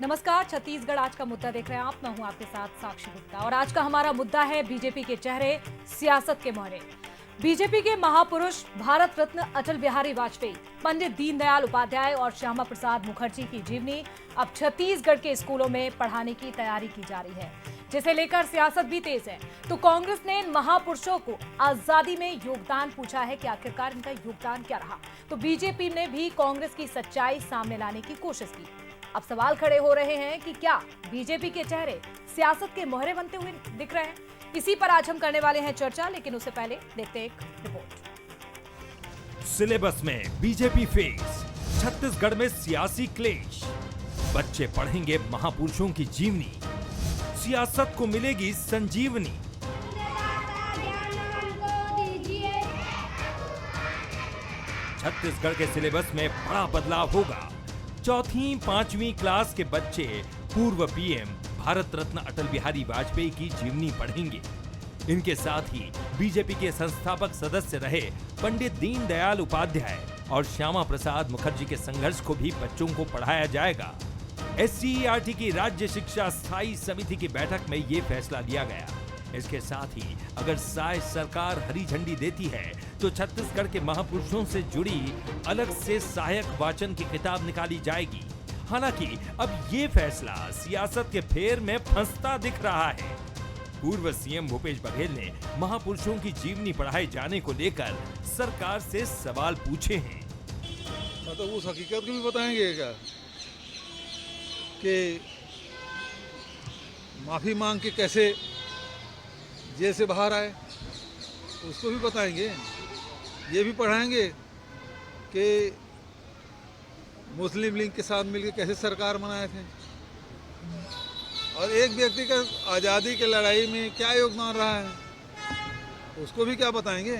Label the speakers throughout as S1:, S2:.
S1: नमस्कार, छत्तीसगढ़ आज का मुद्दा देख रहे हैं आप। मैं हूं आपके साथ साक्षी गुप्ता और आज का हमारा मुद्दा है बीजेपी के चेहरे, सियासत के मोहरे। बीजेपी के महापुरुष भारत रत्न अटल बिहारी वाजपेयी, पंडित दीनदयाल उपाध्याय और श्यामा प्रसाद मुखर्जी की जीवनी अब छत्तीसगढ़ के स्कूलों में पढ़ाने की तैयारी की जा रही है, जिसे लेकर सियासत भी तेज है। तो कांग्रेस ने इन महापुरुषों को आजादी में योगदान पूछा है कि आखिरकार इनका योगदान क्या रहा। तो बीजेपी ने भी कांग्रेस की सच्चाई सामने लाने की कोशिश की। अब सवाल खड़े हो रहे हैं कि क्या बीजेपी के चेहरे सियासत के मोहरे बनते हुए दिख रहे हैं। इसी पर आज हम करने वाले हैं चर्चा, लेकिन उससे पहले देखते हैं एक रिपोर्ट।
S2: सिलेबस में बीजेपी फेस, छत्तीसगढ़ में सियासी क्लेश। बच्चे पढ़ेंगे महापुरुषों की जीवनी, सियासत को मिलेगी संजीवनी। छत्तीसगढ़ के सिलेबस में बड़ा बदलाव होगा। चौथी पांचवी क्लास के बच्चे पूर्व पीएम भारत रत्न अटल बिहारी वाजपेयी की जीवनी पढ़ेंगे। इनके साथ ही बीजेपी के संस्थापक सदस्य रहे पंडित दीनदयाल उपाध्याय और श्यामा प्रसाद मुखर्जी के संघर्ष को भी बच्चों को पढ़ाया जाएगा। एससीईआरटी की राज्य शिक्षा स्थायी समिति की बैठक में ये फैसला लिया गया। इसके साथ ही अगर सरकार हरी झंडी देती है तो छत्तीसगढ़ के महापुरुषों से जुड़ी अलग से सहायक वाचन की किताब निकाली जाएगी। हालांकि अब ये फैसला सियासत के फेर में फंसता दिख रहा है। पूर्व सीएम भूपेश बघेल ने महापुरुषों की जीवनी पढ़ाए जाने को लेकर सरकार से सवाल पूछे हैं।
S3: तो उस हकीकत को भी बताएंगे क्या कि माफी मांग के कैसे जेल से बाहर आए, उसको भी बताएंगे। ये भी पढ़ाएंगे कि मुस्लिम लीग के साथ मिलकर कैसे सरकार बनाए थे और एक व्यक्ति का आज़ादी की लड़ाई में क्या योगदान रहा है, उसको भी क्या बताएंगे।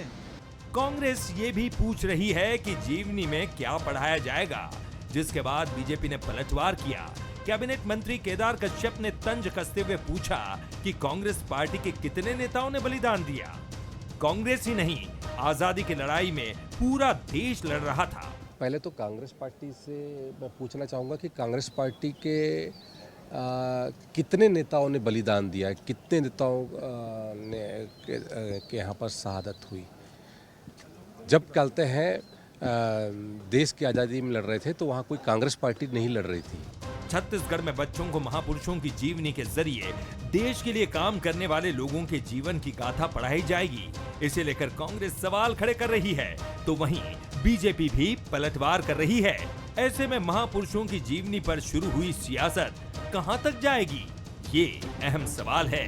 S2: कांग्रेस ये भी पूछ रही है कि जीवनी में क्या पढ़ाया जाएगा, जिसके बाद बीजेपी ने पलटवार किया। कैबिनेट मंत्री केदार कश्यप ने तंज कसते हुए पूछा कि कांग्रेस पार्टी के कितने नेताओं ने बलिदान दिया। कांग्रेस ही नहीं, आजादी की लड़ाई में पूरा देश लड़ रहा था।
S4: पहले तो कांग्रेस पार्टी से मैं पूछना चाहूँगा कि कांग्रेस पार्टी के कितने नेताओं ने बलिदान दिया, कितने नेताओं के यहाँ पर शहादत हुई। जब कहते हैं देश की आज़ादी में लड़ रहे थे तो वहाँ कोई कांग्रेस पार्टी नहीं लड़ रही थी।
S2: छत्तीसगढ़ में बच्चों को महापुरुषों की जीवनी के जरिए देश के लिए काम करने वाले लोगों के जीवन की गाथा पढ़ाई जाएगी। इसे लेकर कांग्रेस सवाल खड़े कर रही है, तो वहीं बीजेपी भी पलटवार कर रही है। ऐसे में महापुरुषों की जीवनी पर शुरू हुई सियासत कहां तक जाएगी, ये अहम सवाल है।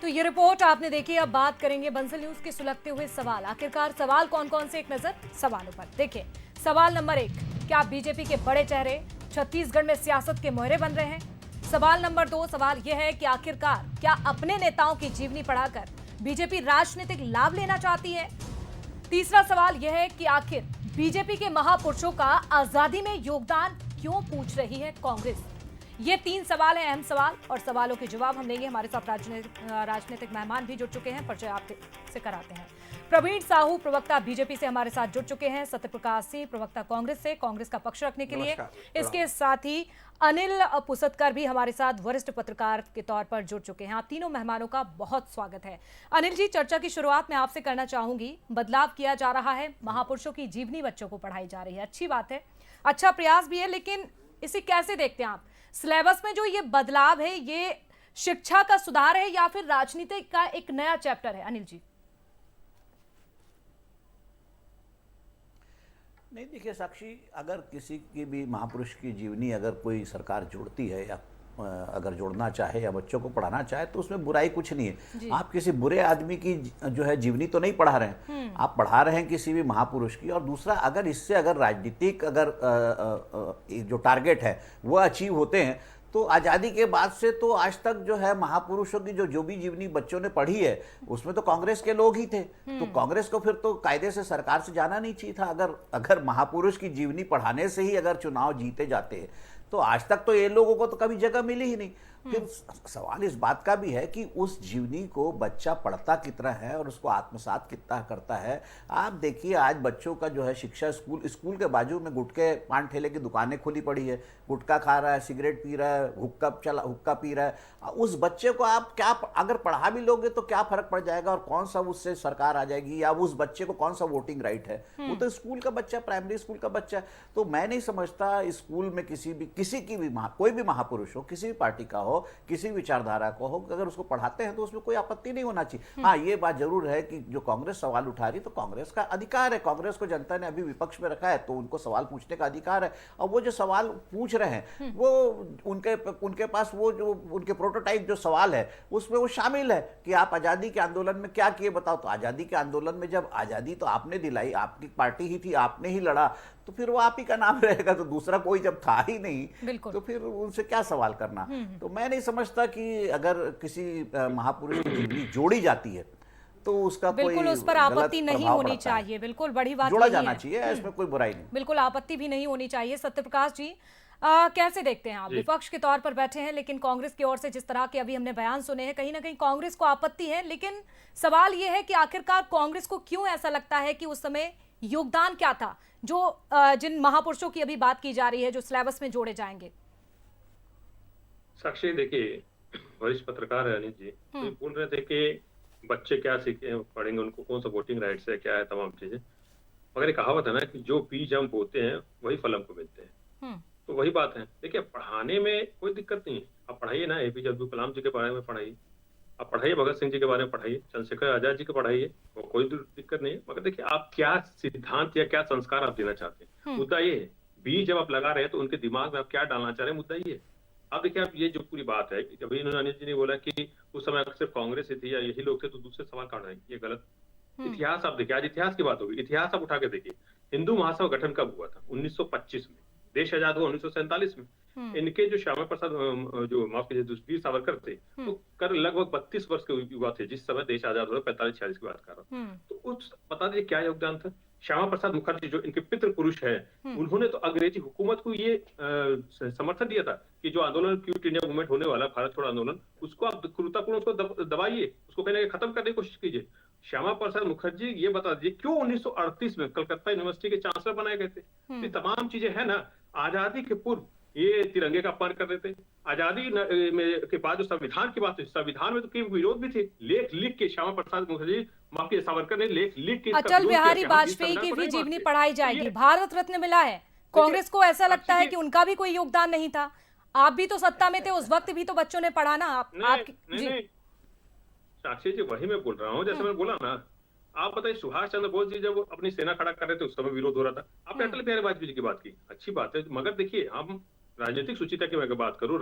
S1: तो ये रिपोर्ट आपने देखी। अब बात करेंगे बंसल न्यूज के सुलगते हुए सवाल। आखिरकार सवाल कौन कौन से, एक नजर सवालों पर। देखिए, सवाल नंबर 1, क्या बीजेपी के बड़े चेहरे छत्तीसगढ़ में सियासत के मोहरे बन रहे हैं? सवाल नंबर 2, सवाल यह है कि आखिरकार क्या अपने नेताओं की जीवनी पढ़ाकर बीजेपी राजनीतिक लाभ लेना चाहती है? तीसरा सवाल यह है कि आखिर बीजेपी के महापुरुषों का आजादी में योगदान क्यों पूछ रही है कांग्रेस? ये 3 सवाल हैं, अहम सवाल, और सवालों के जवाब हम देंगे। हमारे साथ राजनीतिक मेहमान भी जुड़ चुके हैं, परिचय आपसे कराते हैं। प्रवीण साहू, प्रवक्ता बीजेपी से हमारे साथ जुड़ चुके हैं। सत्यप्रकाश सिंह, प्रवक्ता कांग्रेस से, कांग्रेस का पक्ष रखने के लिए। इसके साथ ही अनिल पुसतकर भी हमारे साथ वरिष्ठ पत्रकार के तौर पर जुड़ चुके हैं। आप तीनों मेहमानों का बहुत स्वागत है। अनिल जी, चर्चा की शुरुआत मैं आपसे करना चाहूंगी। बदलाव किया जा रहा है, महापुरुषों की जीवनी बच्चों को पढ़ाई जा रही है, अच्छी बात है, अच्छा प्रयास भी है, लेकिन इसे कैसे देखते हैं आप? सिलेबस में जो ये बदलाव है, ये शिक्षा का सुधार है या फिर राजनीति का एक नया चैप्टर है? अनिल जी।
S5: नहीं, देखिए साक्षी, अगर किसी की भी महापुरुष की जीवनी अगर कोई सरकार जोड़ती है या अगर जोड़ना चाहे या बच्चों को पढ़ाना चाहे तो उसमें बुराई कुछ नहीं है। आप किसी बुरे आदमी की जो है जीवनी तो नहीं पढ़ा रहे हैं, आप पढ़ा रहे हैं किसी भी महापुरुष की। और दूसरा, अगर इससे अगर राजनीतिक अगर जो टारगेट है वो अचीव होते हैं तो आज़ादी के बाद से तो आज तक जो है महापुरुषों की जो भी जीवनी बच्चों ने पढ़ी है उसमें तो कांग्रेस के लोग ही थे। तो कांग्रेस को फिर तो कायदे से सरकार से जाना नहीं चाहिए था। अगर महापुरुष की जीवनी पढ़ाने से ही अगर चुनाव जीते जाते हैं तो आज तक तो ये लोगों को तो कभी जगह मिली ही नहीं। फिर सवाल इस बात का भी है कि उस जीवनी को बच्चा पढ़ता कितना है और उसको आत्मसात कितना करता है। आप देखिए आज बच्चों का जो है शिक्षा, स्कूल के बाजू में गुटके पान ठेले की दुकानें खुली पड़ी है, गुटखा खा रहा है, सिगरेट पी रहा है, हुक्का पी रहा है। उस बच्चे को आप क्या अगर पढ़ा भी लोगे तो क्या फर्क पड़ जाएगा, और कौन सा उससे सरकार आ जाएगी, या उस बच्चे को कौन सा वोटिंग राइट है? वो तो स्कूल का बच्चा, प्राइमरी स्कूल का बच्चा। तो मैं नहीं समझता स्कूल में किसी की भी कोई भी महापुरुष हो, किसी भी पार्टी का हो, किसी भी विचारधारा को हो, अगर उसको पढ़ाते हैं तो उसमें कोई आपत्ति नहीं होना चाहिए। हाँ, ये बात जरूर है कि जो कांग्रेस सवाल उठा रही, तो कांग्रेस का अधिकार है, कांग्रेस को जनता ने अभी विपक्ष में रखा है तो उनको सवाल पूछने का अधिकार है। और वो जो सवाल पूछ रहे हैं वो उनके पास वो जो उनके प्रोटोटाइप जो सवाल है उसमें वो शामिल है कि आप आजादी के आंदोलन में क्या किए बताओ। तो आजादी के आंदोलन में जब आजादी तो आपने दिलाई, आपकी पार्टी ही थी, आपने ही लड़ा, तो फिर वो आप ही का नाम रहेगा। तो दूसरा कोई जब था ही नहीं तो फिर उनसे क्या सवाल करना। तो मैं नहीं समझता कि अगर किसी महापुरुष की जीवनी जोड़ी जाती है तो उसका
S1: बिल्कुल
S5: कोई
S1: उस पर आपत्ति नहीं होनी चाहिए। बिल्कुल बड़ी बात
S5: जोड़ा
S1: यही
S5: जाना
S1: है।
S5: चाहिए, इसमें कोई बुराई नहीं।
S1: बिल्कुल आपत्ति भी नहीं होनी चाहिए। सत्यप्रकाश जी, कैसे देखते हैं आप? विपक्ष के तौर पर बैठे हैं, लेकिन कांग्रेस की ओर से जिस तरह के अभी हमने बयान सुने हैं, कहीं ना कहीं कांग्रेस को आपत्ति है, लेकिन सवाल यह है कि आखिरकार कांग्रेस को क्यों ऐसा लगता है कि उस समय योगदान क्या था जो जिन महापुरुषों की अभी बात की जा रही है जो सिलेबस में जोड़े जाएंगे?
S6: साक्षी, देखिए वरिष्ठ पत्रकार है अनिल जी, तो बोल रहे थे कि बच्चे क्या सीखे पढ़ेंगे, उनको कौन सा वोटिंग राइट्स है, क्या है, तमाम चीजें। मगर ये कहावत है ना कि जो बीज हम बोते हैं वही फल हमको मिलते हैं। तो वही बात है। देखिए पढ़ाने में कोई दिक्कत नहीं है, आप पढ़ाइए ना, एपीजे अब्दुल कलाम जी के बारे में पढ़ाइए, आप पढ़ाइए भगत सिंह जी के बारे में पढ़ाइए, चंद्रशेखर आजाद जी के पढ़ाइए, वो कोई दिक्कत नहीं है। मगर देखिए आप क्या सिद्धांत या क्या संस्कार आप देना चाहते हैं, मुद्दा ये है। बीज जब आप लगा रहे हैं तो उनके दिमाग में आप क्या डालना चाह रहे हैं, मुद्दा ये है। अब देखिए आप ये जो पूरी बात है, अभी इन्होंने अनिल जी ने बोला कि उस समय सिर्फ कांग्रेस ही थी या यही लोग थे तो दूसरे सवाल काट रहे हैं, ये गलत। इतिहास आप देखिए, आज इतिहास की बात होगी, इतिहास आप उठा के देखिए। हिंदू महासभा गठन कब हुआ था? 1925 में। देश आजाद हुआ 1947 में। इनके जो श्यामा प्रसाद जो माफ कीजिए वीर सावरकर थे, तो कर लगभग 32 वर्ष के युवा थे जिस समय देश आजाद हुआ, 45-46 की बात कर रहा हूँ। तो उस बता दीजिए क्या योगदान था। श्यामा प्रसाद मुखर्जी जो इनके पितृ पुरुष है, उन्होंने तो अंग्रेजी हुकूमत को ये समर्थन दिया था कि जो आंदोलन क्विट इंडिया मूवमेंट होने वाला, भारत छोड़ो आंदोलन, उसको आप क्रूरतापूर्ण उसको दबाइए, उसको कहने के खत्म करने की कोशिश कीजिए। श्यामा प्रसाद मुखर्जी ये बता दीजिए क्यों 1938 में कलकत्ता यूनिवर्सिटी के चांसलर बनाए गए थे। ये तमाम चीजें है ना। आजादी के पूर्व ये तिरंगे का अपमान कर रहे थे। आजादी के बाद जो संविधान की बात है, संविधान में तो कई विरोध भी थे। लेख लिख के श्यामा प्रसाद मुखर्जी माफी सावरकर ने लेख लिख के
S1: अटल बिहारी वाजपेयी की भी जीवनी पढ़ाई जाएगी, भारत रत्न मिला है। कांग्रेस को ऐसा लगता है कि उनका भी कोई योगदान नहीं था? आप भी तो सत्ता में थे उस वक्त, भी तो बच्चों ने पढ़ा ना।
S6: नहीं साक्षी जी, वही मैं बोल रहा हूँ, जैसे मैंने बोला ना। आप बताइए सुभाष चंद्र बोस जी जब अपनी सेना खड़ा कर रहे थे उस समय विरोध हो रहा था। आपने अटल बिहारी वाजपेयी जी की बात की, अच्छी बात है। मगर देखिए हम राजनीतिक सुचिता की मैं बात करूं,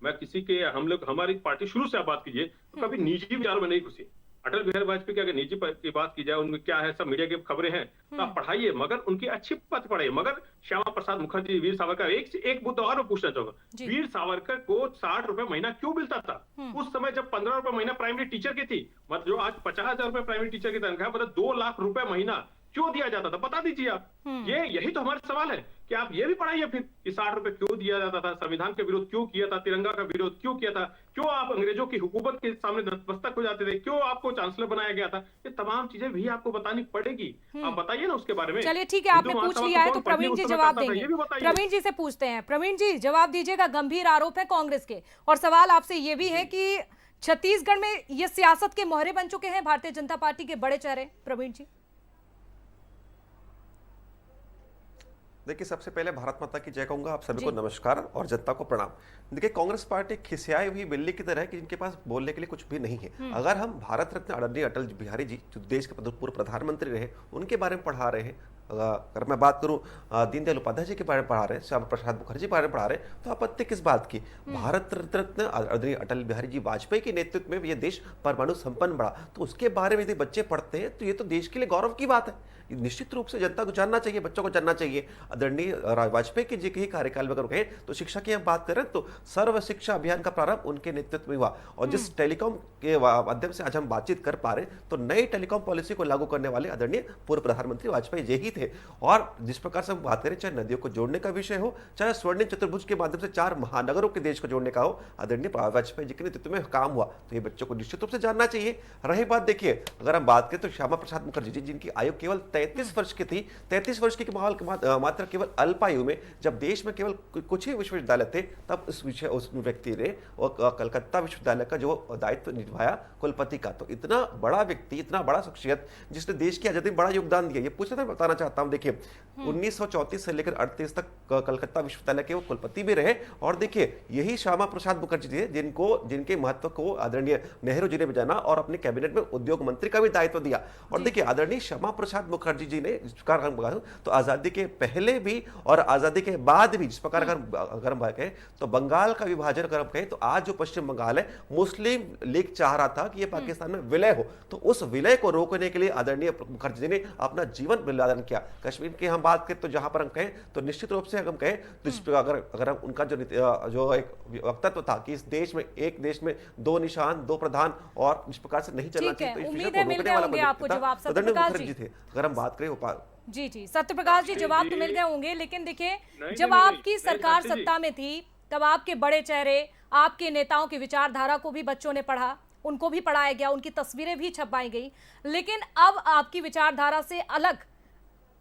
S6: मैं किसी के हमारी पार्टी शुरू से आप बात कीजिए तो कभी निजी विचारों में नहीं घुसी। अटल बिहारी वाजपेयी की अगर निजी की बात की जाए, उनमें क्या है, सब मीडिया की खबरें हैं तो आप पढ़ाइए, मगर उनकी अच्छी बात पढ़ाइए। मगर श्यामा प्रसाद मुखर्जी, वीर सावरकर, एक मुद्दा और मैं पूछना चाहूंगा, वीर सावरकर को 60 रुपए महीना क्यों मिलता था उस समय जब 15 रुपए महीना प्राइमरी टीचर की थी? मतलब जो आज 50,000 रुपए प्राइमरी टीचर की तनख्वाह, मतलब 2 लाख रुपए महीना क्यों दिया जाता था? बता दीजिए आप। यही तो हमारा सवाल है कि आप ये भी पढ़ाइए फिर कि 60 रुपए क्यों दिया जाता था, संविधान के विरोध क्यों किया था, तिरंगा का विरोध क्यों किया था, क्यों आप अंग्रेजों की हुकूमत के सामने नतमस्तक हो जाते थे, क्यों आपको चांसलर बनाया गया था। ये तमाम चीजें भी आपको बतानी पड़ेगी। आप बताइए ना उसके बारे में।
S1: चलिए ठीक है, आपने पूछ लिया है तो प्रवीण जी जवाब देंगे। प्रवीण जी से पूछते हैं। प्रवीण जी जवाब दीजिएगा। गंभीर आरोप है कांग्रेस के, और सवाल आपसे ये भी है कि छत्तीसगढ़ में ये सियासत के मोहरे बन चुके हैं भारतीय जनता पार्टी के बड़े चेहरे। प्रवीण जी,
S7: देखिए सबसे पहले भारत माता की जय कहूंगा, आप सभी को नमस्कार और जनता को प्रणाम। देखिए कांग्रेस पार्टी खिसियाई हुई बिल्ली की तरह है कि जिनके पास बोलने के लिए कुछ भी नहीं है। अगर हम भारत रत्न आदरणीय अटल बिहारी जी जो देश के पूर्व प्रधानमंत्री रहे उनके बारे में पढ़ा रहे हैं, अगर मैं बात करूं दीनदयाल उपाध्याय जी के बारे में पढ़ा रहे हैं, श्यामा प्रसाद मुखर्जी के बारे में पढ़ा रहे हैं, तो आपत्ति किस बात की? भारत रत्न आदरणीय अटल बिहारी जी वाजपेयी के नेतृत्व में यह देश परमाणु संपन्न बढ़ा, तो उसके बारे में यदि बच्चे पढ़ते हैं तो ये तो देश के लिए गौरव की बात है। निश्चित रूप से जनता को जानना चाहिए, बच्चों को जानना चाहिए। आदरणीय वाजपेयी के जी के ही कार्यकाल में अगर कहें तो शिक्षा की हम बात करें तो सर्व शिक्षा अभियान का प्रारंभ उनके नेतृत्व में हुआ, और जिस टेलीकॉम के माध्यम से आज हम बातचीत कर पा रहे हैं तो नई टेलीकॉम पॉलिसी को लागू करने वाले आदरणीय पूर्व प्रधानमंत्री वाजपेयी जी ही थे। और जिस प्रकार से हम बात करें, चाहे नदियों को जोड़ने का विषय हो, चाहे स्वर्णिम चतुर्भुज के माध्यम से 4 महानगरों के देश को जोड़ने का हो, आदरणीय वाजपेयी जी के नेतृत्व में काम हुआ, तो ये बच्चों को निश्चित रूप से जानना चाहिए। रही बात, देखिए अगर हम बात करें तो श्यामा प्रसाद मुखर्जी जी, जिनकी आयु केवल 33 वर्ष की थी, 33 वर्ष की मात्र केवल अल्पायु में जब देश में केवल कुछ ही विश्वविद्यालय थे, तब उस व्यक्ति ने कलकत्ता विश्वविद्यालय का जो दायित्व निभाया कुलपति का। तो इतना बड़ा व्यक्ति, इतना बड़ा शख्सियत जिसने देश की आजादी में बड़ा योगदान दिया, ये पूछना था, बताना चाहता हूं। देखिए 1934 से लेकर 38 तक कलकत्ता विश्वविद्यालय के वो कुलपति भी रहे। और देखिए यही श्यामा प्रसाद मुखर्जी थे जिनके महत्व को आदरणीय नेहरू जी ने जाना और अपने कैबिनेट में उद्योग मंत्री का भी दायित्व दिया। और देखिए आदरणीय श्यामा प्रसाद मुखर्जी जी ने तो आजादी के पहले भी और आजादी के बाद भी जिस प्रकार अगर हम कहें तो बंगाल का विभाजन अगर हम कहें तो आज जो पश्चिम बंगाल है, मुस्लिम लीग चाह रहा था कि ये पाकिस्तान में विलय हो, तो उस विलय को रोकने के लिए आदरणीय मुखर्जी जी ने अपना जीवन बलिदान किया। कश्मीर की हम बात करें तो जहां पर हम कहें तो निश्चित रूप से हम कहें तो अगर हम उनका जो एक वक्तव्य था कि इस देश में, एक देश में 2 निशान 2 प्रधान और इस प्रकार से नहीं चलना चाहिए, तो इस विषय को रोकने वाला
S1: आपको जवाब
S7: मुखर्जी थे। अगर हम बात करें
S1: जी सत्यप्रकाश जी, जवाब तो मिल गए होंगे, लेकिन देखिए जब आपकी सरकार सत्ता में थी तब आपके बड़े चेहरे, आपके नेताओं की विचारधारा को भी बच्चों ने पढ़ा, उनको भी पढ़ाया गया, उनकी तस्वीरें भी छपाई गई। लेकिन अब आपकी विचारधारा से अलग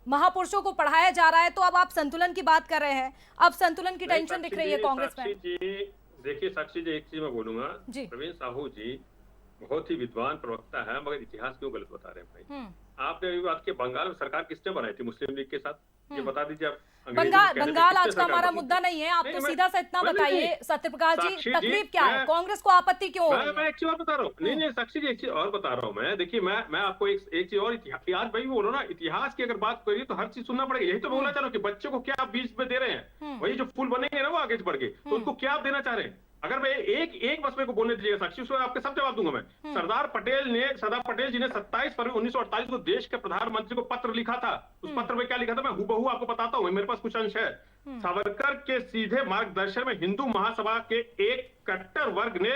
S1: महापुरुषों को पढ़ाया जा रहा है, तो अब आप संतुलन की बात कर रहे हैं। अब संतुलन की टेंशन दिख रही है कांग्रेस में।
S6: देखिए साक्षी जी, एक चीज मैं बोलूंगा, प्रवीण साहू जी बहुत ही विद्वान प्रवक्ता है, मगर इतिहास क्यों गलत बता रहे हैं भाई? आपने अभी बात की बंगाल में सरकार किसने बनाई थी मुस्लिम लीग के साथ, ये बता दीजिए आप।
S1: बंगाल आज का हमारा मुद्दा नहीं है, आप तो सीधा सा इतना बताइए सत्यप्रकाश जी, तकलीफ क्या है, कांग्रेस को आपत्ति क्यों हो रही है?
S6: मैं एक चीज और बता रहा हूँ, नहीं साक्षी जी एक चीज और बता रहा हूँ मैं। देखिए मैं आपको एक चीज और, इतिहास भाई बोलो ना, इतिहास की अगर बात करिए तो हर चीज सुनना पड़ेगा। यही तो बोलना चाह रहा हूँ कि बच्चों को क्या आप बीज में दे रहे हैं, वही जो फूल बनेंगे ना वो आगे बढ़ के, तो उनको क्या आप देना चाह रहे हैं? अगर मैं एक बस मेरे को बोलने दीजिएगा साक्षी, उसमें आपके सब जवाब दूंगा मैं। सरदार पटेल जी ने 27 फरवरी 1948 को देश के प्रधानमंत्री को पत्र लिखा था। उस पत्र में क्या लिखा था मैं हूबहू आपको बताता हूँ, मेरे पास कुछ अंश है। सावरकर के सीधे मार्गदर्शन में हिंदू महासभा के एक कट्टर वर्ग ने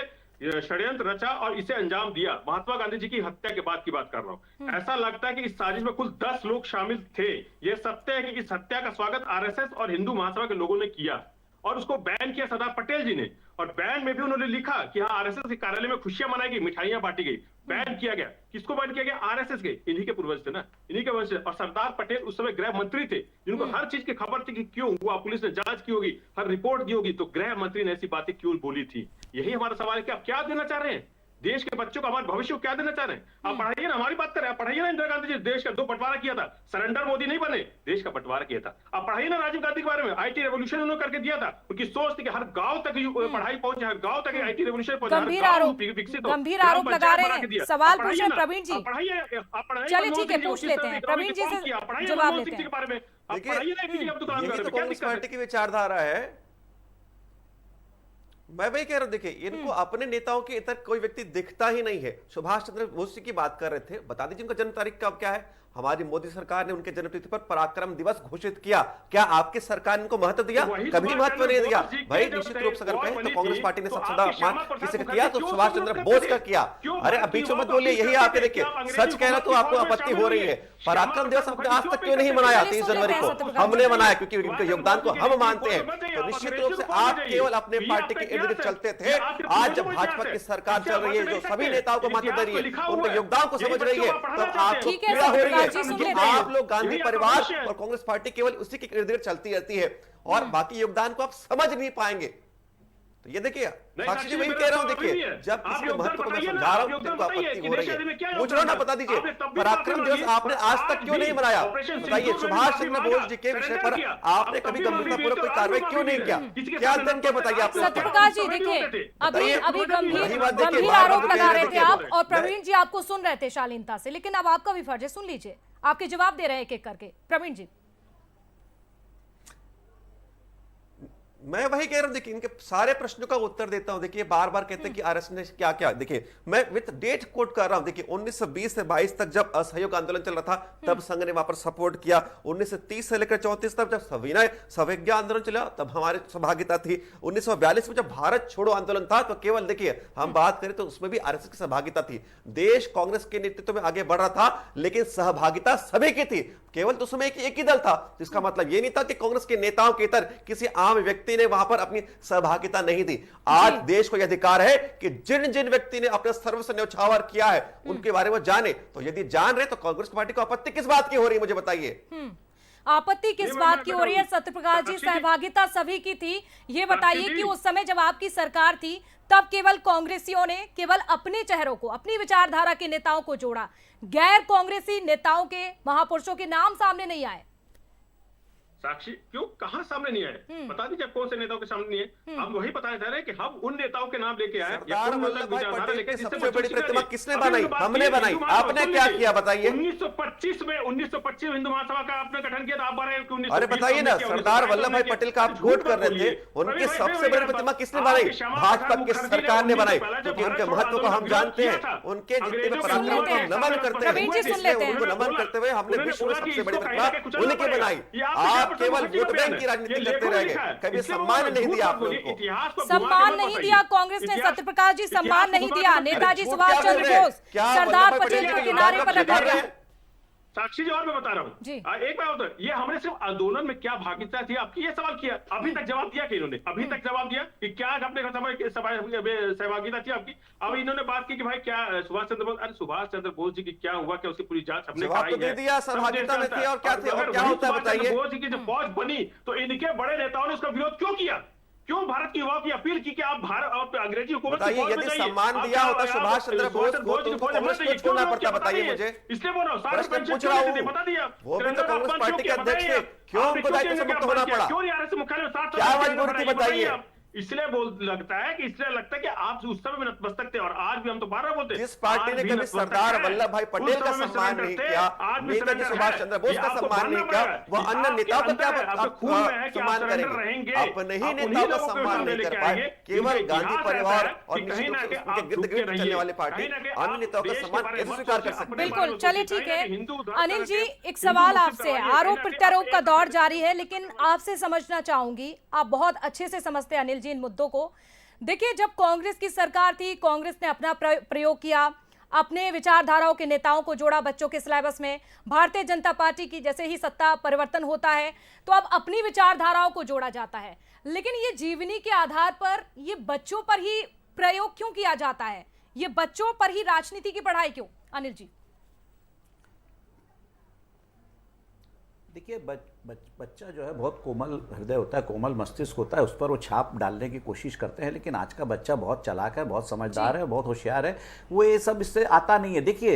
S6: षड्यंत्र रचा और इसे अंजाम दिया। महात्मा गांधी जी की हत्या के बाद की बात कर रहा हूँ। ऐसा लगता है कि इस साजिश में कुल 10 लोग शामिल थे। यह सत्य है कि इस हत्या का स्वागत आरएसएस और हिंदू महासभा के लोगों ने किया और उसको बैन किया सरदार पटेल जी ने। और बैन में भी उन्होंने लिखा कि हाँ आरएसएस के कार्यालय में खुशियां मनाई गई, मिठाइयां बांटी गई। बैन किया गया, किसको बैन किया गया? आरएसएस के, इन्हीं के पूर्वज थे ना, इन्हीं के वंश। और सरदार पटेल उस समय गृह मंत्री थे, जिनको हर चीज की खबर थी कि क्यों हुआ, पुलिस ने जांच की होगी, हर रिपोर्ट दी होगी, तो गृह मंत्री ने ऐसी बातें क्यों बोली थी? यही हमारा सवाल है कि आप क्या देना चाह रहे हैं देश के बच्चों को, हमारे भविष्य को क्या देना चाह रहे हैं? आप पढ़ाइए ना, हमारी बात करें, आप पढ़ाइए ना इंदिरा गांधी जी देश का 2 बंटवारा किया था, सरेंडर मोदी नहीं बने, देश का बंटवारा किया था। आप पढ़ाइए ना राजीव गांधी के बारे में, आईटी रेवोल्यूशन उन्होंने करके दिया था। उनकी सोच थी कि हर गांव तक पढ़ाई पहुंचे, हर गांव तक आईटी रेवोल्यूशन पहुंचे,
S1: गंभीर आरोप लगा रहे हैं, सवाल पूछ रहे प्रवीण जी। चलिए ठीक है, पूछ लेते हैं प्रवीण जी से जवाब लेते हैं।
S7: यही तो कांग्रेस पार्टी की विचारधारा है। मैं वही कह रहा हूं, देखिए इनको अपने नेताओं के इतर कोई व्यक्ति दिखता ही नहीं है। सुभाष चंद्र बोस की बात कर रहे थे, बता दीजिए उनका जन्म तारीख कब क्या है? हमारी मोदी सरकार ने उनके जन्मतिथि पर पराक्रम दिवस घोषित किया। क्या आपकी सरकार ने उनको महत्व दिया? कभी महत्व नहीं दिया भाई। निश्चित रूप से अगर कहें तो कांग्रेस पार्टी ने सबसे ज्यादा मान किसी का किया तो सुभाष चंद्र बोस का किया। अरे अब बीच में मत बोलिए, यही आपके देखिए सच कहना तो आपको आपत्ति हो रही है। पराक्रम दिवस हमने आज तक क्यों नहीं मनाया? 30 जनवरी को हमने मनाया क्योंकि उनके योगदान को हम मानते हैं। तो निश्चित रूप से आप केवल अपने पार्टी के इर्द गिर्द चलते थे। आज जब भाजपा की सरकार चल रही है, जो सभी नेताओं को महत्व दे रही है, उनके योगदान को समझ रही है, तो आपको पीड़ा हो रही है। आप लोग गांधी परिवार और कांग्रेस पार्टी केवल उसी के इर्द गिर्द चलती रहती है और बाकी योगदान को आप समझ नहीं पाएंगे। तो ये देखिए साक्षी जी, वही कह रहा हूं, देखिए जब किसी के महत्व को मैं समझा रहा हूं तो आपत्ति हो रही है। पूछ रहा ना, बता दीजिए पराक्रम दिवस आपने आज तक क्यों नहीं मनाया? बताइए सुभाष चंद्र बोस जी के विषय पर आपने कभी गंभीरतापूर्वक कोई कार्रवाई क्यों नहीं किया? क्या दिन क्या बताइए आप?
S1: सत्यप्रकाश जी देखिए, अभी गंभीर आरोप लगा रहे थे आप और प्रवीण जी आपको सुन रहे थे शालीनता से, लेकिन अब आपका भी फर्ज है, सुन लीजिए, आपके जवाब दे रहे हैं एक एक करके। प्रवीण जी
S7: मैं वही कह रहा हूं, देखिए इनके सारे प्रश्नों का उत्तर देता हूं। देखिए बार बार कहते हैं कि आरएसएस ने क्या क्या, देखिए मैं विद डेट कोट कर रहा हूं। देखिए 1920 से 22 तक जब असहयोग आंदोलन चल रहा था तब संघ ने वहां पर सपोर्ट किया। 1930 से लेकर 34 तक जब सविनय सवैज्ञा आंदोलन चला तब हमारी सहभागिता थी। 1942 में जब भारत छोड़ो आंदोलन था तो केवल देखिए हम बात करें तो उसमें भी आरएसएस की सहभागिता थी। देश कांग्रेस के नेतृत्व में आगे बढ़ रहा था लेकिन सहभागिता सभी की थी, केवल तो उसमें एक ही दल था। जिसका मतलब यह नहीं था कि कांग्रेस के नेताओं के इतर किसी आम व्यक्ति ने वहां पर अपनी सहभागिता नहीं दी। आज देश को यह अधिकार है कि जिन जिन व्यक्ति ने अपना सर्वस्व न्यौछावर किया है उनके बारे में जाने। तो यदि जान रहे तो कांग्रेस पार्टी को आपत्ति किस बात की हो रही है, मुझे बताइए।
S1: आपत्ति किस बात की हो रही है? सत्यप्रकाश जी, सहभागिता सभी की थी, ये बताइए कि उस समय जब आपकी सरकार थी तब केवल कांग्रेसियों ने केवल अपने चेहरों को, अपनी विचारधारा के नेताओं को जोड़ा, गैर कांग्रेसी नेताओं के, महापुरुषों के नाम सामने नहीं आए।
S6: साक्षी क्यों, कहां सामने नहीं आए? बता दीजिए कौन से नेताओं के सामने नहीं है। हम वही बताना चाह रहे हैं कि हम उन नेताओं के नाम लेके आए।
S7: सरदार वल्लभ भाई पटेल की सबसे बड़ी प्रतिमा किसने बनाई? हमने बनाई। आपने क्या किया बताइए?
S6: 1925 में हिंदू महासभा का आपने गठन किया था। आप बारे
S7: अरे बताइए ना, सरदार वल्लभ भाई पटेल का आप कोट कर रहे थे, उनकी सबसे बड़ी प्रतिमा किसने बनाई? भाजपा की सरकार ने बनाई, क्योंकि उनके महत्व को हम जानते हैं, उनके जितने भी पराक्रम को हम नमन करते हैं, उनको नमन करते हुए हमने विश्व में सबसे बड़ी प्रतिमा उन्हीं की बनाई। आप केवल वोट बैंक की राजनीति करते रह गए, कभी सम्मान नहीं दिया आप लोगों को।
S1: सम्मान नहीं दिया कांग्रेस ने, सत्यप्रकाश जी, सम्मान नहीं दिया। नेताजी सुभाष चंद्र बोस, सरदार पटेल के किनारे पर रखा गया।
S6: साक्षी जी और मैं बता रहा हूँ एक बार होता है, ये हमने सिर्फ आंदोलन में क्या भागीदारी थी आपकी, ये सवाल किया। अभी तक जवाब दिया कि इन्होंने अभी तक जवाब दिया कि क्या आपने सहभागिता थी आपकी? अब इन्होंने बात की कि भाई क्या सुभाष चंद्र बोस, अरे सुभाष चंद्र बोस जी की क्या हुआ, क्या उसकी पूरी जांच हमने कराई है?
S7: दिया सहभागिता में थी और क्या थी और क्या होता है बताइए?
S6: बोस जी की जब फौज बनी तो इनके बड़े नेताओं ने उसका विरोध क्यों किया? क्यों भारत की युवाओं की अपील की कि आप भारत और अंग्रेजी हुकूमत की फौज में जाइए?
S7: सम्मान दिया होता सुभाष चंद्र बोस को तो कांग्रेस को छोड़ना पड़ता, बताइए मुझे।
S6: इसलिए बोल रहा हूं, सारे
S7: पूछ रहा हूं,
S6: बता दिया
S7: वो भी तो कांग्रेस पार्टी के अध्यक्ष थे, क्यों उनको दायित्व से मुक्त होना पड़ा?
S6: क्यों आरएसएस मुख्यालय में साथ
S7: क्या मजबूरी थी बताइए?
S6: इसलिए लगता है कि आप उस समय में नतमस्तक थे और आज भी हम तो बार बार बोलते हैं।
S7: जिस पार्टी ने कभी सरदार वल्लभ भाई पटेल का सम्मान नहीं किया, नेताजी सुभाष चंद्र बोस का सम्मान नहीं किया, वो अन्य नेताओं का क्या सम्मान करेंगे? अपने ही नेताओं का सम्मान नहीं कर पाए। केवल गांधी परिवार और उनके गिर्द गिर्द चलने वाली पार्टी अन्य नेताओं का सम्मान कैसे स्वीकार कर सकती है?
S1: बिल्कुल, चलिए ठीक है। अनिल जी, एक सवाल आपसे, आरोप प्रत्यारोप का दौर जारी है, लेकिन आपसे समझना चाहूंगी, आप बहुत अच्छे से समझते हैं अनिल जी इन मुद्दों को। देखिए, जब कांग्रेस की सरकार थी, कांग्रेस ने अपना प्रयोग किया, अपने विचारधाराओं के नेताओं को जोड़ा बच्चों के सिलेबस में। भारतीय जनता पार्टी की जैसे ही सत्ता परिवर्तन होता है तो अब अपनी विचारधाराओं को जोड़ा जाता है, लेकिन ये जीवनी के आधार पर ये बच्चों पर ही प्रयोग क्यों किया जाता है? ये बच्चों पर ही राजनीति की पढ़ाई क्यों? अनिल जी,
S5: देखिए बच्चा जो है बहुत कोमल हृदय होता है, कोमल मस्तिष्क होता है, उस पर वो छाप डालने की कोशिश करते हैं। लेकिन आज का बच्चा बहुत चालाक है, बहुत समझदार है, बहुत होशियार है, वो ये सब इससे आता नहीं है। देखिए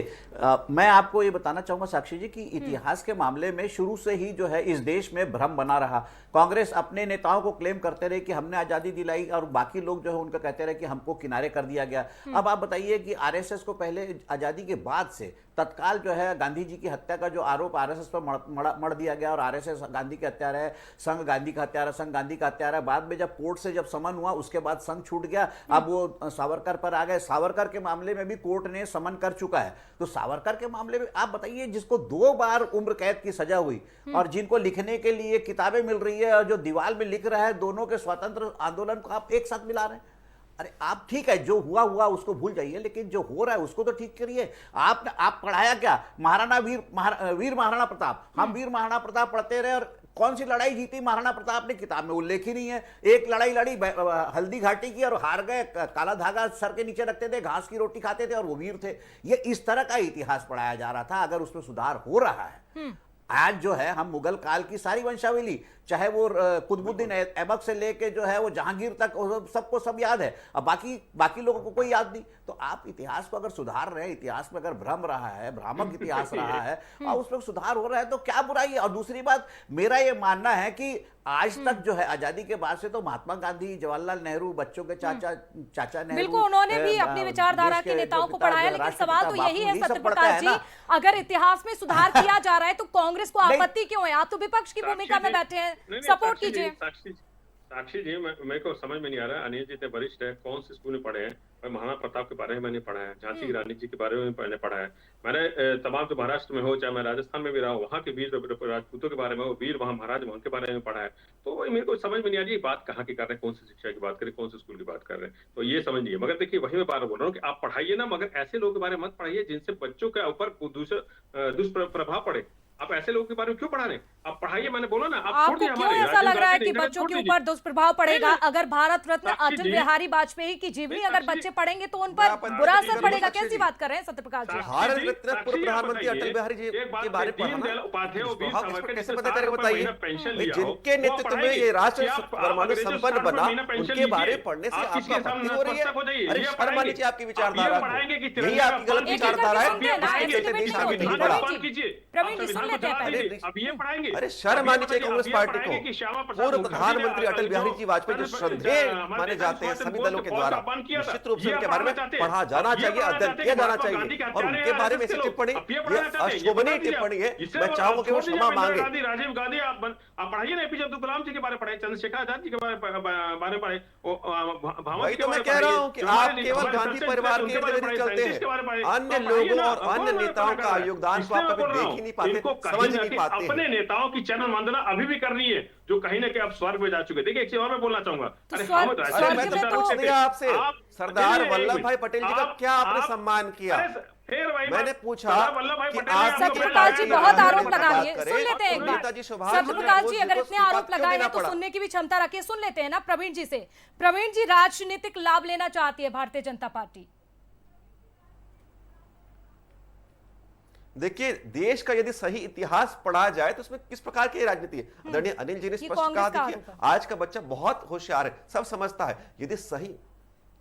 S5: मैं आपको ये बताना चाहूँगा साक्षी जी कि इतिहास के मामले में शुरू से ही जो है इस देश में भ्रम बना रहा। कांग्रेस अपने नेताओं को क्लेम करते रहे कि हमने आज़ादी दिलाई और बाकी लोग जो है उनका कहते रहे कि हमको किनारे कर दिया गया। अब आप बताइए कि आरएसएस को पहले आज़ादी के बाद से तत्काल जो है गांधी जी की हत्या का जो आरोप आरएसएस पर मढ़ दिया गया और आरएसएस गांधी का हत्यारा है, संघ गांधी का हत्यारा, संघ गांधी का हत्यारा है। बाद में जब कोर्ट से जब समन हुआ उसके बाद संघ छूट गया, अब वो सावरकर पर आ गए। सावरकर के मामले में भी कोर्ट ने समन कर चुका है। तो सावरकर के मामले में आप बताइए, जिसको 2 बार उम्र कैद की सजा हुई और जिनको लिखने के लिए किताबें मिल रही है और जो दीवार में लिख रहा है, दोनों के स्वतंत्र आंदोलन को आप एक साथ मिला रहे हैं। अरे आप ठीक है, जो हुआ उसको भूल जाइए, लेकिन जो हो रहा है उसको तो ठीक करिए। आप पढ़ाया क्या? महाराणा वीर महाराणा प्रताप, हम वीर महाराणा प्रताप पढ़ते रहे और कौन सी लड़ाई जीती महाराणा प्रताप ने? किताब में उल्लेख ही नहीं है। एक लड़ाई लड़ी हल्दी घाटी की और हार गए, काला धागा सर के नीचे रखते थे, घास की रोटी खाते थे और वो वीर थे। ये इस तरह का इतिहास पढ़ाया जा रहा था। अगर उसमें सुधार हो रहा है, आज जो है हम मुगल काल की सारी वंशावली, चाहे वो कुतुबुद्दीन ऐबक से लेके जो है वो जहांगीर तक, सबको सब याद है। अब बाकी लोगों को कोई याद नहीं। तो आप इतिहास को अगर सुधार रहे हैं, इतिहास में अगर भ्रम रहा है, भ्रामक इतिहास रहा है और उसमें सुधार हो रहा है तो क्या बुराई है? और दूसरी बात, मेरा ये मानना है कि आज तक जो है आजादी के बाद से तो महात्मा गांधी, जवाहरलाल नेहरू, बच्चों के चाचा नेहरू,
S1: बिल्कुल उन्होंने भी अपनी विचारधारा के नेताओं को पढ़ाया। लेकिन सवाल तो यही है सत्यप्रकाश जी, अगर इतिहास में सुधार किया जा रहा है तो कांग्रेस को आपत्ति क्यों है? आप तो विपक्ष की भूमिका में बैठे हैं, सपोर्ट कीजिए।
S6: साक्षी जी, मेरे को समझ में नहीं आ रहा है, अनिल जी इतने वरिष्ठ है, कौन से स्कूल में पढ़े हैं? और महाराणा प्रताप के बारे में मैंने पढ़ा है, झांसी की रानी जी के बारे में मैंने पढ़ा है। मैंने तमाम जो महाराष्ट्र में हो, चाहे मैं राजस्थान में भी रहा हूँ, वहाँ के वीर राजपूतों के बारे में, वो वीर वहाँ महाराज उनके बारे में पढ़ा है। तो वही मेरे को समझ में नहीं आ रही, बात कहाँ की कर रहे हैं, कौन सी शिक्षा की बात करें, कौन से स्कूल की बात कर रहे हैं, तो ये समझ नहीं है। मगर देखिए, वही मैं बार बोल रहा हूँ कि आप पढ़ाइए ना, मगर ऐसे लोगों के बारे में मत पढ़ाइए जिनसे बच्चों के ऊपर दुष्प्रभाव पड़े। आप ऐसे लोगों के बारे में क्यों पढ़ा रहे हैं? आप पढ़ाइए, मैंने बोला ना, आप छोड़
S1: आपको
S6: दिए
S1: क्यों
S6: हमारे
S1: ऐसा लग रहा है कि
S6: राजीव गांधी
S1: बच्चों के
S6: ने
S1: ऊपर दुष्प्रभाव पड़ेगा?
S6: नहीं,
S1: अगर भारत रत्न
S6: साक्षी
S1: अटल
S6: जी,
S1: बिहारी वाजपेयी की जीवनी
S6: नहीं,
S1: अगर
S6: साक्षी
S1: बच्चे
S6: जी,
S1: पढ़ेंगे तो उन पर
S7: आप
S1: बुरा असर
S7: साक्षी
S1: पड़ेगा।
S7: जी,
S1: कैसी बात कर रहे हैं सत्यप्रकाश जी?
S7: भारत रत्न पूर्व प्रधानमंत्री अटल बिहारी जी के बारे में पढ़ा
S6: उपाध्याय और वीर
S7: आप
S6: सावरकर
S7: कैसे
S6: जिसने
S7: पता करें
S6: 60 रुपए
S7: बताइए?
S6: महीना पेंशन लिया हो,
S7: जिनके
S6: वो
S7: नेतृत्व में
S6: पढ़ाएंगे।
S7: ये राष्ट्र
S6: कि आप
S7: परमाणु
S6: अंग्रेजों से
S7: संपन्न
S6: 60 रुपए
S7: बना,
S6: महीना पेंशन
S7: उनके बारे में
S6: लीजिए।
S7: पढ़ने से
S6: आप किसके
S7: आपको
S6: सामने
S7: आपत्ति हो रही
S6: नतमस्तक हो जाइए,
S7: है? अरे
S6: ये
S7: शर्म आनी
S6: पढ़ाएंगे।
S7: चाहिए आपकी
S6: आप ये
S7: विचारधारा
S6: पढ़ाएंगे कि
S7: को। यही आपकी गलत
S1: एक-एक
S7: विचारधारा है।
S1: करके सुनते हैं ना,
S7: इसके
S1: ऐसे
S7: चलते
S1: डिबेट
S7: देश
S1: नहीं
S7: आगे
S1: होती।
S7: नहीं
S1: प्रवीण
S7: बढ़ा।
S1: जी,
S6: कीजिए,
S1: प्रवीण जी,
S6: आप
S1: सुन
S6: संविधान
S1: लेते हैं
S6: को जला
S1: पहले।
S6: दीजिए। अब ये पढ़ाएंगे।
S7: अरे शर्म आनी चाहिए कांग्रेस पार्टी
S6: पढ़ाएंगे कि श्यामा
S7: को।
S6: प्रसाद
S7: पूर्व
S6: मुखर्जी ने
S7: प्रधानमंत्री अटल बिहारी जी वाजपेयी जो श्रद्धेय
S6: हमारे
S7: माने जाते हैं
S6: देश
S7: सभी
S6: में
S7: दलों के
S6: बहुत
S7: द्वारा,
S6: अपमान किया था।
S7: निश्चित रूप से
S6: ये
S7: उनके बारे में
S6: अपनाना चाहते हैं।
S7: पढ़ा जाना
S6: अब ये
S7: चाहिए,
S6: अपनाना
S7: अध्ययन
S6: चाहते
S7: किया
S6: हैं
S7: जाना
S6: महात्मा गांधी
S7: चाहिए।
S6: का
S7: और
S6: आचार्य
S7: उनके बारे में
S6: RSS
S7: ऐसी
S6: के लोग।
S7: टिप्पणी
S6: अब ये
S7: ये
S6: पढ़ाना चाहते हैं, ये
S7: अशोभनीय
S6: बता दीजिए।
S7: टिप्पणी है।
S6: इससे
S7: मैं चाहूंगा कि वो
S6: छोड़ दीजिए
S7: क्षमा
S6: इंदिरा
S7: मांगे।
S6: गांधी, राजीव गांधी, आप पढ़ाइए ना, एपीजे अब्दुल कलाम जी के बारे में पढ़ाइए, चंद्रशेखर आजाद जी के बारे में पढ़े,
S7: वही तो मैं कह रहा हूँ कि आप केवल गांधी परिवार के इर्द गिर्द चलते हैं, अन्य लोगों और अन्य नेताओं का योगदान को आप कभी देख ही नहीं पाते, समझ नहीं पाते।
S6: अपने नेताओं की चरण वंदना अभी भी करनी है, जो कहीं ना कहीं अब स्वर्ग में जा चुके। देखिए, एक चीज और मैं बोलना चाहूंगा।
S1: तो
S6: अरे
S1: स्वर्ग-
S6: हम
S1: स्वर्ग
S7: अरे
S1: में
S7: मैं
S1: तो-
S7: तो पूछ दिया आपसे, सरदार वल्लभ भाई पटेल जी का क्या आपने सम्मान किया?
S6: फिर वही
S7: मैंने
S6: बात,
S7: पूछा
S6: सरदार वल्लभ भाई
S7: कि
S6: पटेल ने
S7: आज
S6: आपको
S1: सत्यप्रकाश जी
S6: पहले
S1: बहुत
S6: लगाया,
S1: आरोप
S6: बात
S1: लगा
S6: करें।
S1: रही है। सुन लेते हैं एक बार।
S7: नेताजी सुभाष चंद्र
S1: सत्यप्रकाश
S7: बोस
S1: जी
S7: जी
S1: अगर
S7: को
S1: इतने
S7: इस्तीफा
S1: आरोप
S7: क्यों
S1: लगाए
S7: देना
S1: हैं तो
S7: पड़ा?
S1: सुनने की भी क्षमता रखिए। सुन लेते हैं ना प्रवीण जी से। प्रवीण जी, राजनीतिक लाभ लेना चाहती है भारतीय जनता पार्टी।
S7: देखिए, देश का यदि सही इतिहास पढ़ा जाए तो उसमें किस प्रकार की राजनीति है? आदरणीय अनिल जी ने
S1: ये
S7: स्पष्ट कहा,
S1: कांग्रेस का
S7: देखिए
S1: आरोप है।
S7: आज का बच्चा बहुत होशियार है, सब समझता है। यदि सही,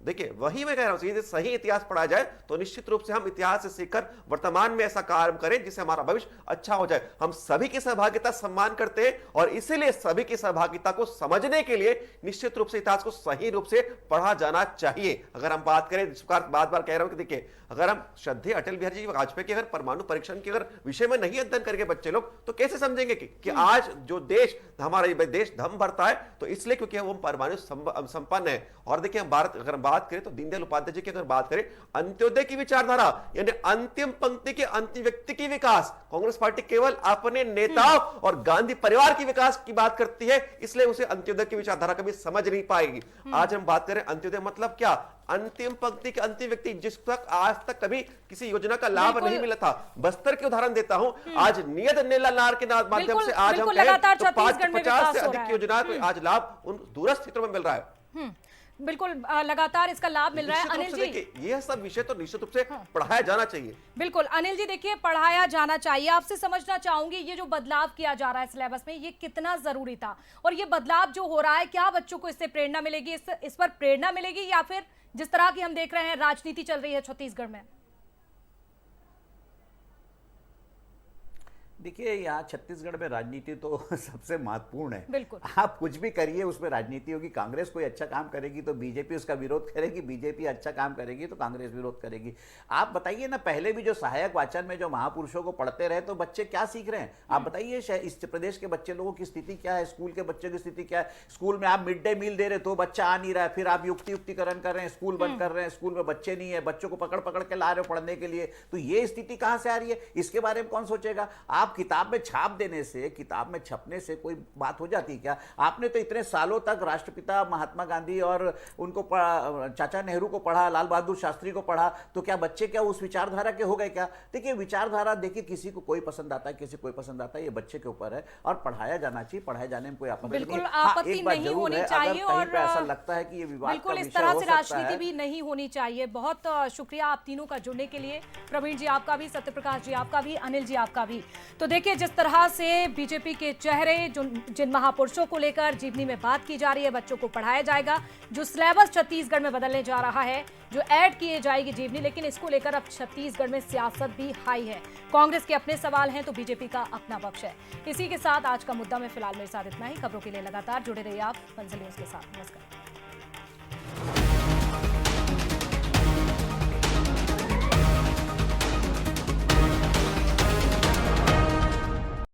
S7: देखिए वही मैं कह रहा हूं, यदि सही इतिहास पढ़ा जाए तो निश्चित रूप से हम इतिहास से सीखकर वर्तमान में ऐसा कार्य करें जिससे हमारा भविष्य अच्छा हो जाए। हम सभी की सहभागिता सम्मान करते हैं और इसीलिए सभी की सहभागिता को समझने के लिए निश्चित रूप से इतिहास को सही रूप से पढ़ा जाना चाहिए। अगर हम बात करें, इस बार बार कह रहा हूं कि देखिए, अगर हम श्रद्धेय अटल बिहारी जी वाजपेयी के अगर परमाणु परीक्षण के अगर विषय में नहीं अध्ययन करेंगे बच्चे लोग, तो कैसे समझेंगे कि आज जो देश, हमारा ये देश दम भरता है तो इसलिए क्योंकि वो परमाणु संपन्न है। और देखिए, हम भारत अगर बात करें तो दीनदयाल उपाध्याय जी की अगर बात करें, अंत्योदय की विचारधारा यानी अंतिम पंक्ति के अंतिम व्यक्ति की विकास, कांग्रेस पार्टी केवल अपने नेताओं और गांधी परिवार की विकास की बात करती है, इसलिए उसे अंत्योदय की विचारधारा कभी समझ नहीं पाएगी। आज हम बात करें अंत्योदय मतलब क्या? अंतिम पंक्ति के अंतिम व्यक्ति, जिस तक आज तक कभी किसी योजना का लाभ नहीं मिला था। बस्तर के उदाहरण देता हूं, आज नियत नेला नार के माध्यम से आज हम कहें तो 50 से अधिक योजना को आज लाभ उन दूरस्थ क्षेत्रों में मिल रहा है।
S1: बिल्कुल लगातार इसका लाभ मिल रहा है। अनिल जी,
S7: ये सब विषय तो निश्चित रूप से पढ़ाया जाना चाहिए।
S1: बिल्कुल अनिल जी, देखिए पढ़ाया जाना चाहिए। आपसे समझना चाहूंगी, ये जो बदलाव किया जा रहा है सिलेबस में, ये कितना जरूरी था? और ये बदलाव जो हो रहा है, क्या बच्चों को इससे प्रेरणा मिलेगी? इस पर प्रेरणा मिलेगी या फिर जिस तरह की हम देख रहे हैं राजनीति चल रही है छत्तीसगढ़ में?
S5: देखिए, यहाँ छत्तीसगढ़ में राजनीति तो सबसे महत्वपूर्ण है।
S1: बिल्कुल।
S5: आप कुछ भी करिए, उसमें राजनीति होगी। कांग्रेस कोई अच्छा काम करेगी तो बीजेपी उसका विरोध करेगी, बीजेपी अच्छा काम करेगी तो कांग्रेस विरोध करेगी। आप बताइए ना, पहले भी जो सहायक वाचन में जो महापुरुषों को पढ़ते रहे तो बच्चे क्या सीख रहे हैं? आप बताइए, इस प्रदेश के बच्चे लोगों की स्थिति क्या है, स्कूल के बच्चे की स्थिति क्या है? स्कूल में आप मिड डे मील दे रहे तो बच्चा आ नहीं रहा है, फिर आप युक्तिकरण कर रहे हैं, स्कूल बंद कर रहे हैं, स्कूल में बच्चे नहीं है, बच्चों को पकड़ पकड़ के ला रहे हो पढ़ने के लिए। तो ये स्थिति कहां से आ रही है? इसके बारे में कौन सोचेगा? आप किताब में छाप देने से, किताब में छपने से कोई बात हो जाती है क्या? आपने तो इतने सालों तक राष्ट्रपिता महात्मा गांधी और उनको चाचा नेहरू को पढ़ा, लाल बहादुर शास्त्री को पढ़ा, तो क्या बच्चे क्या उस विचारधारा के हो गए क्या? देखिए, विचारधारा देखिए, किसी को कोई पसंद आता है, किसी को कोई पसंद आता है, ये बच्चे के ऊपर है और पढ़ाया जाना चाहिए। पढ़ाए जाने में कोई आपत्ति नहीं है।
S1: आपत्ति नहीं होनी चाहिए और
S5: ऐसा लगता है कि ये विवाद
S1: बिल्कुल इस तरह से राजनीति भी नहीं होनी चाहिए। बहुत शुक्रिया आप तीनों का जुड़ने के लिए। प्रवीण जी आपका भी, सत्यप्रकाश जी आपका भी, अनिल जी आपका भी। तो देखिए, जिस तरह से बीजेपी के चेहरे, जिन महापुरुषों को लेकर जीवनी में बात की जा रही है, बच्चों को पढ़ाया जाएगा, जो सिलेबस छत्तीसगढ़ में बदलने जा रहा है, जो ऐड किए जाएगी जीवनी, लेकिन इसको लेकर अब छत्तीसगढ़ में सियासत भी हाई है। कांग्रेस के अपने सवाल हैं तो बीजेपी का अपना पक्ष है। इसी के साथ आज का मुद्दा में फिलहाल मेरे साथ इतना ही। खबरों के लिए लगातार जुड़े रहिए आप मंजिल न्यूज के साथ। नमस्कार।